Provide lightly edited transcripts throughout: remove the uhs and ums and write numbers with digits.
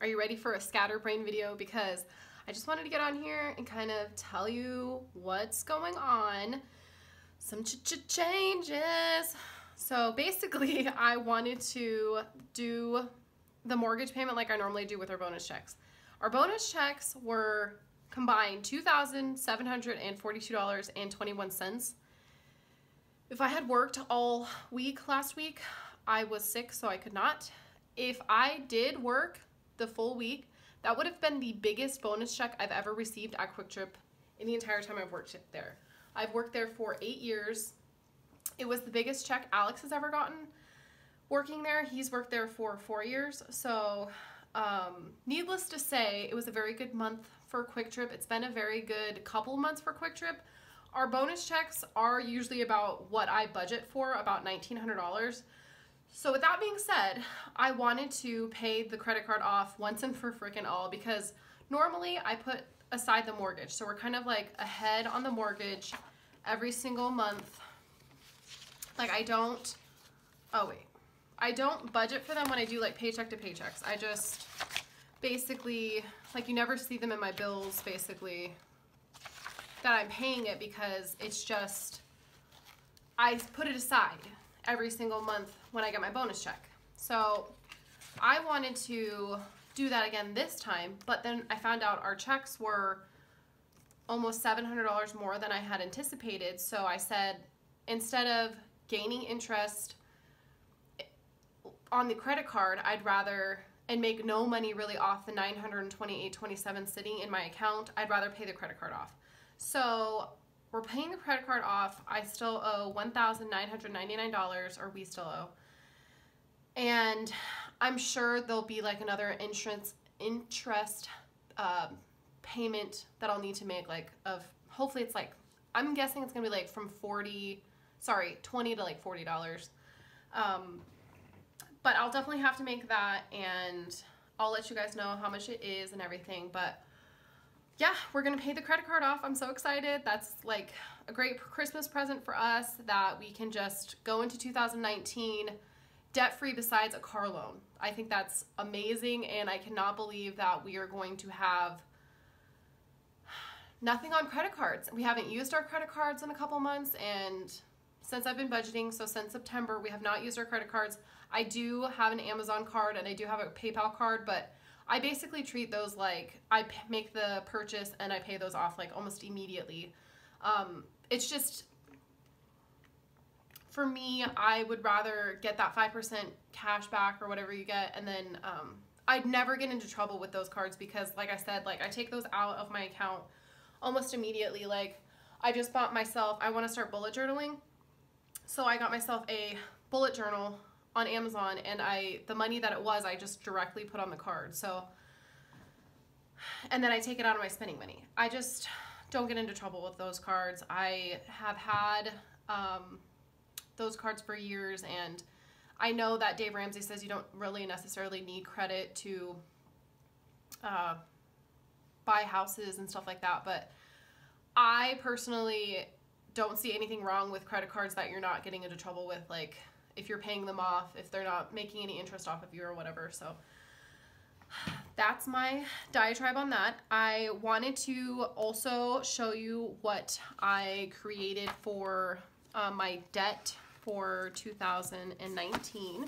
you ready for a Scatterbrain video? Because I just wanted to get on here and kind of tell you what's going on. Some changes. So basically, I wanted to do the mortgage payment like I normally do with our bonus checks. Our bonus checks were combined $2,742.21. If I had worked all week last week, I was sick, so I could not. If I did work the full week, that would have been the biggest bonus check I've ever received at QuikTrip in the entire time I've worked there. I've worked there for 8 years. It was the biggest check Alex has ever gotten working there. He's worked there for 4 years. So needless to say, it was a very good month for QuikTrip. It's been a very good couple months for QuikTrip. Our bonus checks are usually about what I budget for, about $1,900. So with that being said, I wanted to pay the credit card off once and for freaking all, because normally I put aside the mortgage. So we're kind of like ahead on the mortgage every single month. Like I don't budget for them when I do like paycheck to paychecks. I just basically, like, you never see them in my bills basically that I'm paying it, because it's just, I put it aside every single month when I get my bonus check. So I wanted to do that again this time, but then I found out our checks were almost $700 more than I had anticipated. So I said, instead of gaining interest on the credit card, I'd rather, and make no money really off the $928.27 sitting in my account, I'd rather pay the credit card off. So we're paying the credit card off. I still owe $1,999, or we still owe. And I'm sure there'll be like another interest payment that I'll need to make, like, of, hopefully it's like, I'm guessing it's gonna be like from $20 to like $40. But I'll definitely have to make that, and I'll let you guys know how much it is and everything. But yeah, we're gonna pay the credit card off. I'm so excited. That's like a great Christmas present for us, that we can just go into 2019 debt-free besides a car loan. I think that's amazing, and I cannot believe that we are going to have nothing on credit cards. We haven't used our credit cards in a couple months, and since I've been budgeting, so since September, we have not used our credit cards. I do have an Amazon card and I do have a PayPal card, but I basically treat those like I make the purchase and I pay those off like almost immediately. It's just, for me, I would rather get that 5% cash back or whatever you get, and then I'd never get into trouble with those cards, because like I said, like, I take those out of my account almost immediately. Like, I just bought myself, I want to start bullet journaling, so I got myself a bullet journal on Amazon, and the money that it was, I just directly put on the card. So, and then I take it out of my spending money. I just don't get into trouble with those cards. I have had those cards for years, and I know that Dave Ramsey says you don't really necessarily need credit to buy houses and stuff like that, but I personally don't see anything wrong with credit cards that you're not getting into trouble with, like if you're paying them off, if they're not making any interest off of you or whatever. So that's my diatribe on that. I wanted to also show you what I created for my debt for 2019.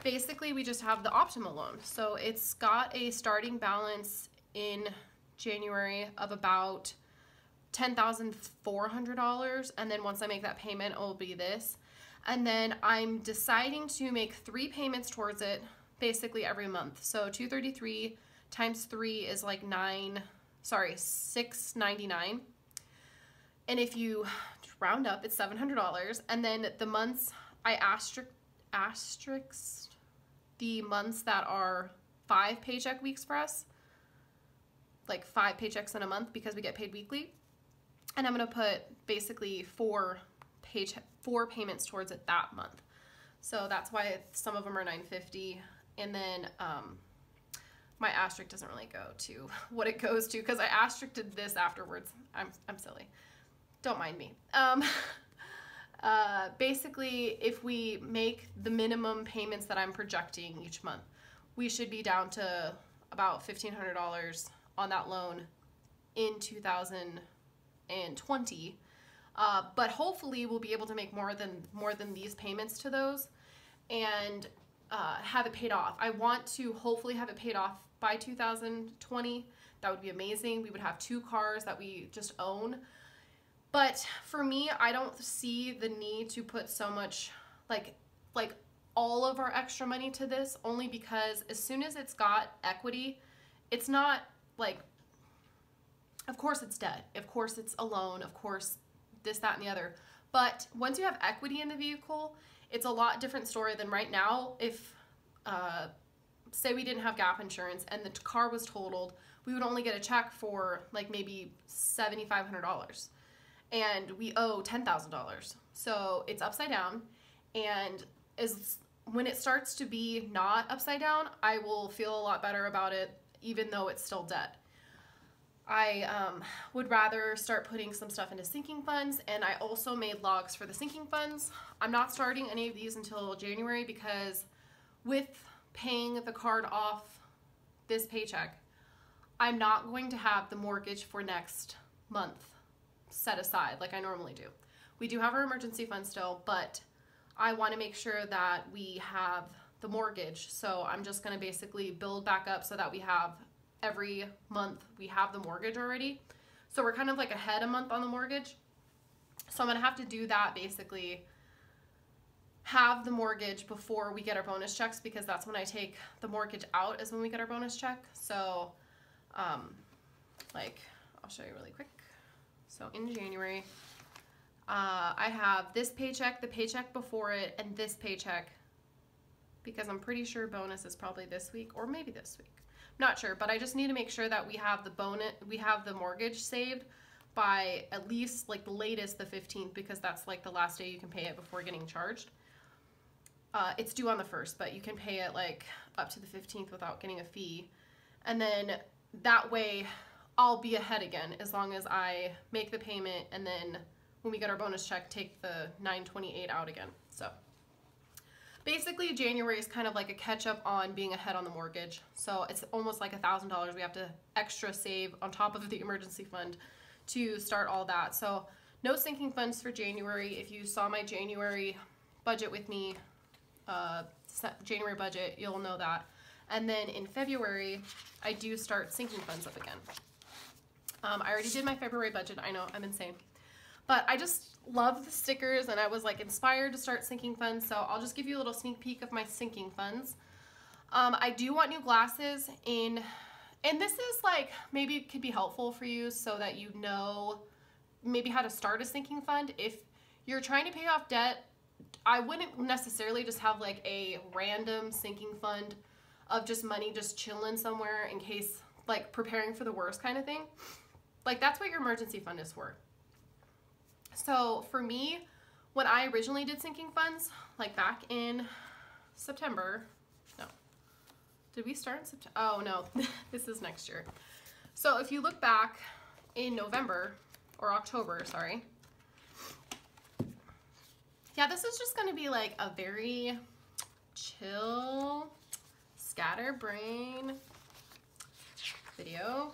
Basically, we just have the optimal loan. So it's got a starting balance in January of about $10,400, and then once I make that payment, it will be this. And then I'm deciding to make 3 payments towards it basically every month. So $233 times 3 is like $699. And if you round up, it's $700. And then the months, I asterisked the months that are 5 paycheck weeks for us, like 5 paychecks in a month, because we get paid weekly. And I'm gonna put basically 4 payments towards it that month. So that's why some of them are $950. And then my asterisk doesn't really go to what it goes to, because I asterisked this afterwards. I'm silly. Don't mind me. Basically, if we make the minimum payments that I'm projecting each month, we should be down to about $1,500 on that loan in 2020. But hopefully we'll be able to make more than these payments to those and have it paid off. I want to hopefully have it paid off by 2020. That would be amazing. We would have 2 cars that we just own. But for me, I don't see the need to put so much, like all of our extra money to this, only because as soon as it's got equity, it's not like, of course it's debt, of course it's a loan, of course this, that, and the other. But once you have equity in the vehicle, it's a lot different story than right now. If, say we didn't have gap insurance and the car was totaled, we would only get a check for like maybe $7,500 and we owe $10,000. So it's upside down, and when it starts to be not upside down, I will feel a lot better about it, even though it's still debt. I would rather start putting some stuff into sinking funds, and I also made logs for the sinking funds. I'm not starting any of these until January because with paying the card off this paycheck, I'm not going to have the mortgage for next month set aside like I normally do. We do have our emergency fund still, but I want to make sure that we have the mortgage. So I'm just going to basically build back up so that we have every month we have the mortgage already. So we're kind of like ahead a month on the mortgage. So I'm going to have to do that, basically have the mortgage before we get our bonus checks, because that's when I take the mortgage out, is when we get our bonus check. So like I'll show you really quick. So in January, I have this paycheck, the paycheck before it, and this paycheck, because I'm pretty sure bonus is probably this week or maybe this week. Not sure, but I just need to make sure that we have the mortgage saved by at least like the latest the 15th, because that's like the last day you can pay it before getting charged. It's due on the 1st, but you can pay it like up to the 15th without getting a fee. And then that way I'll be ahead again as long as I make the payment, and then when we get our bonus check, take the $928 out again. So basically January is kind of like a catch up on being ahead on the mortgage. So it's almost like $1,000 we have to extra save on top of the emergency fund to start all that. So no sinking funds for January. If you saw my January budget with me, January budget, you'll know that. And then in February, I do start sinking funds up again. I already did my February budget. I know, I'm insane. But I just love the stickers, and I was like inspired to start sinking funds. So I'll just give you a little sneak peek of my sinking funds. I do want new glasses and this is like, maybe it could be helpful for you so that you know maybe how to start a sinking fund. If you're trying to pay off debt, I wouldn't necessarily just have like a random sinking fund of just money just chilling somewhere in case, like preparing for the worst kind of thing. Like that's what your emergency fund is for. So for me, when I originally did sinking funds, like back in September, no, did we start in September? Oh no, this is next year. So if you look back in November or October, sorry. Yeah, this is just going to be like a very chill Scatterbrain video.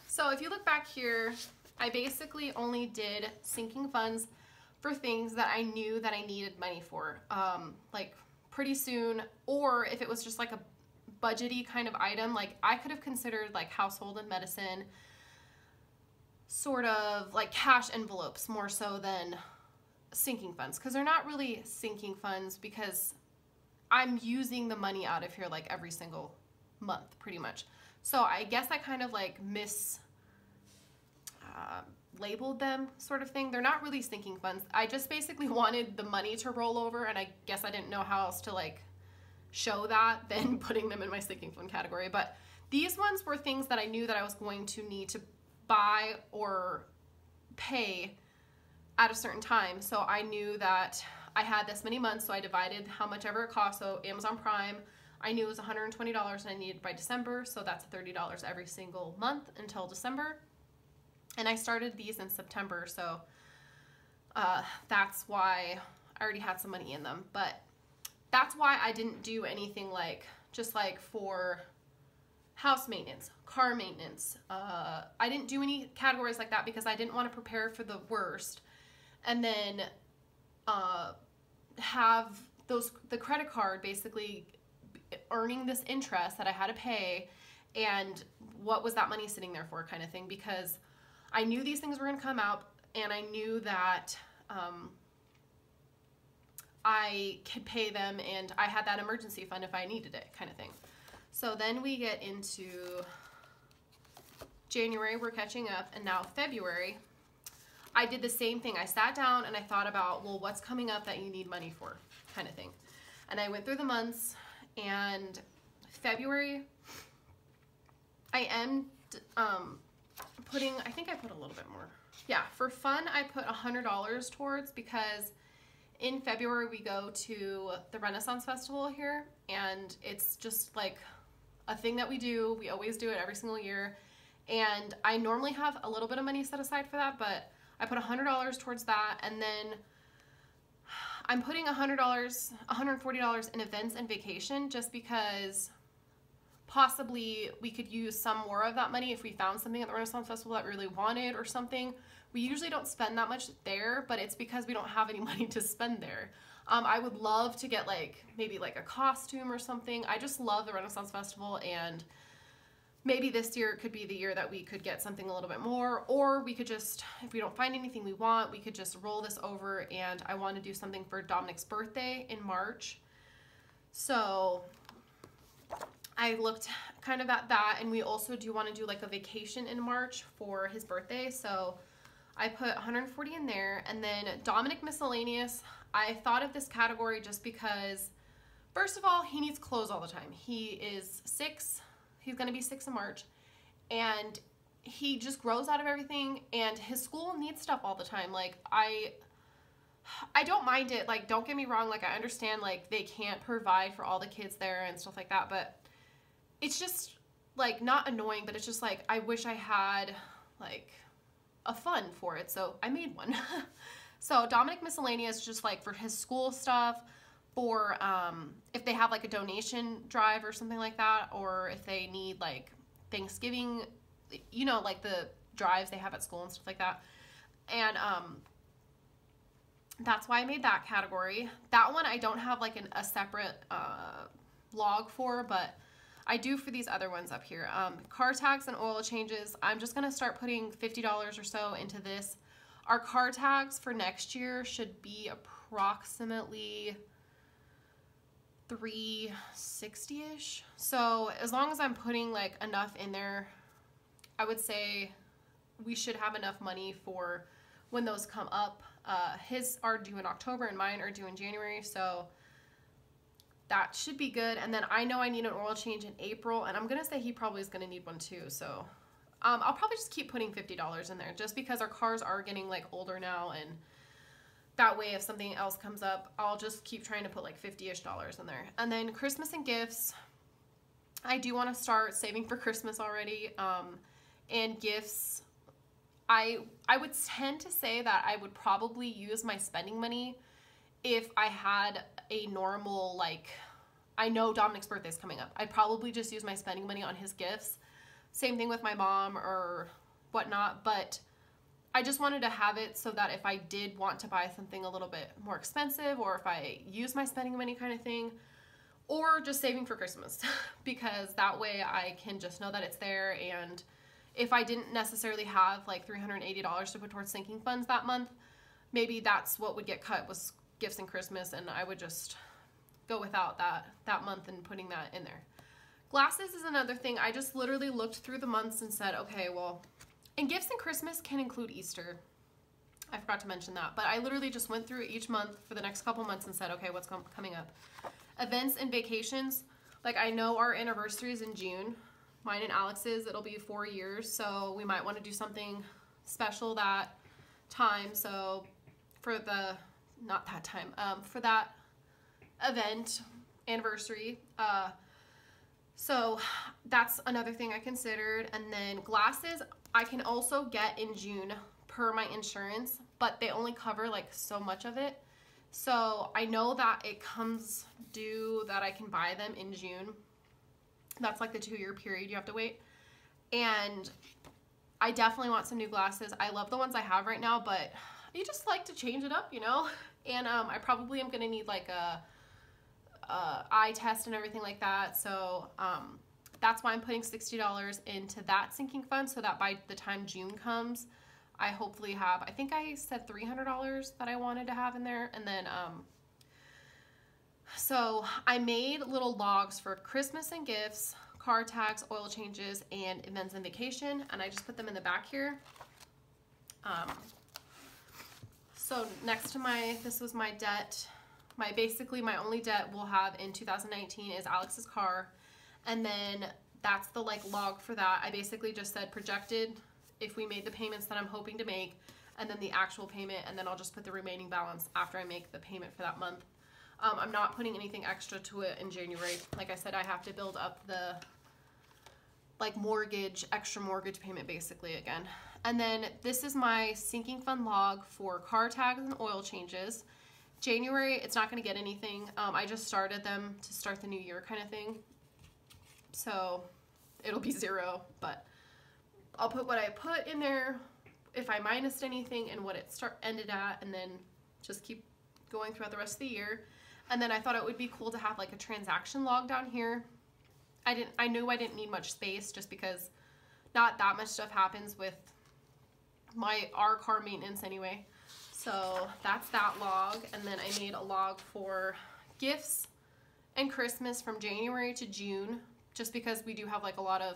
So if you look back here, I basically only did sinking funds for things that I knew that I needed money for, like pretty soon, or if it was just like a budgety kind of item, like I could have considered like household and medicine, sort of like cash envelopes more so than sinking funds, because they're not really sinking funds because I'm using the money out of here like every single month pretty much. So I guess I kind of like labeled them sort of thing. They're not really sinking funds. I just basically wanted the money to roll over, and I guess I didn't know how else to like show that than putting them in my sinking fund category. But these ones were things that I knew that I was going to need to buy or pay at a certain time. So I knew that I had this many months, so I divided how much ever it cost. So Amazon Prime, I knew it was $120 and I needed by December, so that's $30 every single month until December. And I started these in September, so that's why I already had some money in them. But that's why I didn't do anything like just like for house maintenance, car maintenance. I didn't do any categories like that because I didn't want to prepare for the worst and then have the credit card basically earning this interest that I had to pay, and what was that money sitting there for kind of thing, because I knew these things were going to come out, and I knew that I could pay them, and I had that emergency fund if I needed it kind of thing. So then we get into January, we're catching up, and now February, I did the same thing. I sat down and I thought about, well, what's coming up that you need money for kind of thing. And I went through the months, and February, I am putting, I think I put a little bit more. Yeah, for fun, I put $100 towards, because in February we go to the Renaissance Festival here, and it's just like a thing that we do. We always do it every single year, and I normally have a little bit of money set aside for that, but I put $100 towards that, and then I'm putting $100, $140 in events and vacation, just because possibly we could use some more of that money if we found something at the Renaissance Festival that we really wanted or something. We usually don't spend that much there, but it's because we don't have any money to spend there. I would love to get maybe a costume or something. I just love the Renaissance Festival, and maybe this year could be the year that we could get something a little bit more, or we could just, if we don't find anything we want, we could just roll this over, and I want to do something for Dominic's birthday in March. So I looked kind of at that, and we also do want to do a vacation in March for his birthday, so I put 140 in there. And then Dominic miscellaneous, I thought of this category just because, first of all, he needs clothes all the time. He is 6. He's going to be 6 in March, and he just grows out of everything, and his school needs stuff all the time. I don't mind it. Don't get me wrong. I understand, they can't provide for all the kids there and stuff like that, but it's just, not annoying, but it's just, I wish I had, a fund for it, so I made one. So Dominic miscellaneous, just, for his school stuff, for if they have a donation drive or something like that, or if they need Thanksgiving, the drives they have at school and stuff like that. And that's why I made that category. That one I don't have a separate log for, but I do for these other ones up here. Car tags and oil changes, I'm just gonna start putting $50 or so into this. Our car tags for next year should be approximately $360-ish. So as long as I'm putting enough in there, I would say we should have enough money for when those come up. His are due in October and mine are due in January, so that should be good. And then I know I need an oil change in April, and I'm gonna say he probably is gonna need one too. So I'll probably just keep putting $50 in there, just because our cars are getting older now, and that way if something else comes up, I'll just keep trying to put $50-ish in there. And then Christmas and gifts, I do want to start saving for Christmas already. And gifts, I would tend to say that I would probably use my spending money if I had a normal, I know Dominic's birthday is coming up. I'd probably just use my spending money on his gifts. Same thing with my mom or whatnot, but I just wanted to have it so that if I did want to buy something a little bit more expensive, or if I use my spending money kind of thing, or just saving for Christmas, because that way I can just know that it's there. And if I didn't necessarily have $380 to put towards sinking funds that month, maybe that's what would get cut, was gifts and Christmas, and I would just go without that month and putting that in there. Glasses is another thing. I just literally looked through the months and said, okay, well, and gifts and Christmas can include Easter. I forgot to mention that, but I literally just went through each month for the next couple months and said, okay, what's coming up? Events and vacations. I know our anniversary is in June. Mine and Alex's, it'll be 4 years, so we might want to do something special that time. So for the, not that time, for that event, anniversary, so that's another thing I considered. And then glasses, I can also get in June per my insurance, but they only cover so much of it. So I know that it comes due that I can buy them in June. That's like the 2-year period you have to wait. And I definitely want some new glasses. I love the ones I have right now, but you just like to change it up, you know? And I probably am gonna need like a eye test and everything like that. So that's why I'm putting $60 into that sinking fund, so that by the time June comes, I hopefully have, I think I said $300 that I wanted to have in there. And then so I made little logs for Christmas and gifts, car tax, oil changes, and events and vacation, and I just put them in the back here. So next to this was my debt. Basically my only debt we'll have in 2019 is Alex's car, and then that's the like log for that. I basically just said projected if we made the payments that I'm hoping to make, and then the actual payment, and then I'll just put the remaining balance after I make the payment for that month. I'm not putting anything extra to it in January. Like I said, I have to build up the like extra mortgage payment basically again. And then this is my sinking fund log for car tags and oil changes. January, it's not going to get anything. I just started them to start the new year kind of thing. So it'll be 0, but I'll put what I put in there, if I minused anything, and what it ended at, and then just keep going throughout the rest of the year. And then I thought it would be cool to have like a transaction log down here. I knew I didn't need much space just because not that much stuff happens with our car maintenance anyway. So that's that log. And then I made a log for gifts and Christmas from January to June, just because we do have like a lot of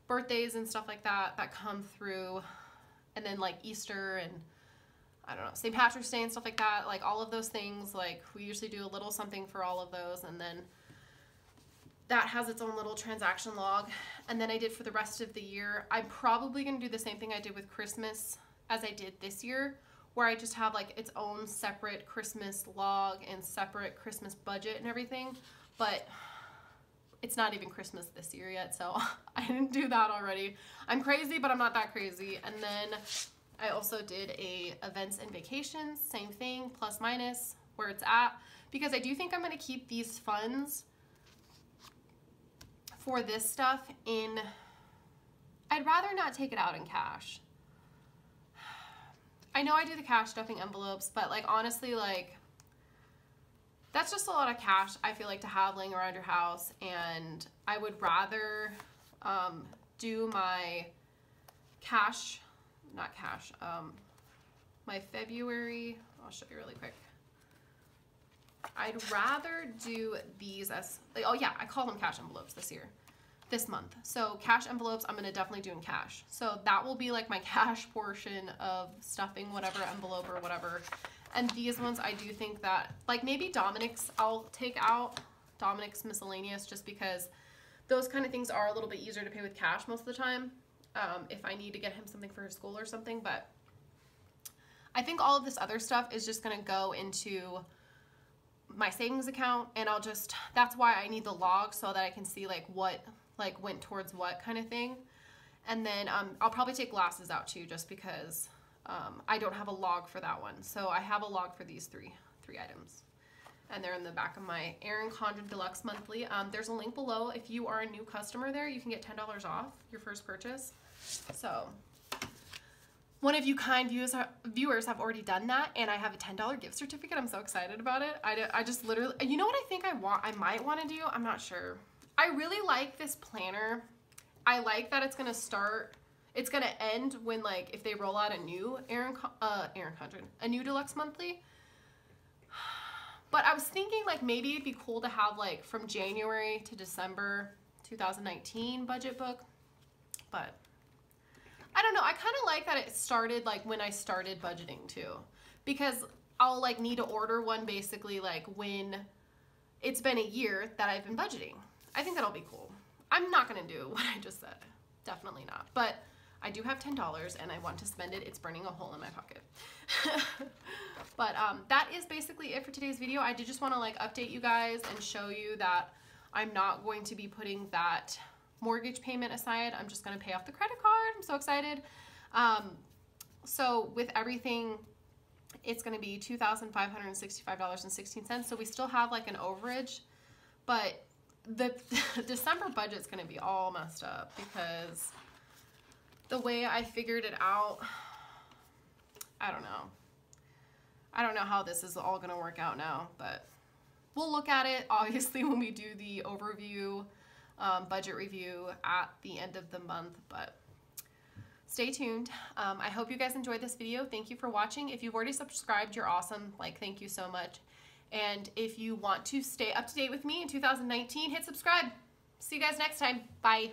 birthdays and stuff like that that come through, and then like Easter and I don't know, St. Patrick's Day and stuff like that, like all of those things, like we usually do a little something for all of those, and then that has its own little transaction log. And then I did for the rest of the year, I'm probably going to do the same thing I did with Christmas as I did this year, where I just have like its own separate Christmas log and separate Christmas budget and everything, but it's not even Christmas this year yet, so I didn't do that already. I'm crazy, but I'm not that crazy. And then I also did a events and vacations, same thing, plus minus where it's at, because I do think I'm going to keep these funds for this stuff I'd rather not take it out in cash. I know I do the cash stuffing envelopes, but like honestly, like that's just a lot of cash I feel like to have laying around your house, and I would rather do my my February, I'll show you really quick. I'd rather do these as, oh yeah, I call them cash envelopes this month. So cash envelopes, I'm gonna definitely do in cash. So that will be like my cash portion of stuffing whatever envelope or whatever. And these ones, I do think that, like maybe Dominic's, I'll take out Dominic's miscellaneous, just because those kind of things are a little bit easier to pay with cash most of the time, if I need to get him something for his school or something. But I think all of this other stuff is just gonna go into my savings account, and that's why I need the log, so that I can see like what like went towards what kind of thing. And then I'll probably take glasses out too, just because I don't have a log for that one. So I have a log for these three items, and they're in the back of my Erin Condren Deluxe Monthly. There's a link below. If you are a new customer there, you can get $10 off your first purchase. So one of you kind viewers have already done that, and I have a $10 gift certificate. I'm so excited about it. I just literally, you know what I think I might want to do? I'm not sure. I really like this planner. I like that it's gonna end when, like, if they roll out a new Erin Condren, a new Deluxe Monthly. But I was thinking like maybe it'd be cool to have like from January to December 2019 budget book, but I don't know. I kind of like that it started like when I started budgeting too, because I'll like need to order one basically like when it's been a year that I've been budgeting. I think that'll be cool. I'm not gonna do what I just said, definitely not, but I do have $10 and I want to spend it. It's burning a hole in my pocket. But that is basically it for today's video. I did just want to like update you guys and show you that I'm not going to be putting that mortgage payment aside. I'm just going to pay off the credit card. I'm so excited. So with everything, it's going to be $2,565.16. So we still have like an overage, but the December budget's going to be all messed up because the way I figured it out, I don't know. I don't know how this is all going to work out now, but we'll look at it, obviously, when we do the overview budget review at the end of the month, but stay tuned. I hope you guys enjoyed this video. Thank you for watching. If you've already subscribed, you're awesome. Like, thank you so much. And if you want to stay up to date with me in 2019, hit subscribe. See you guys next time. Bye.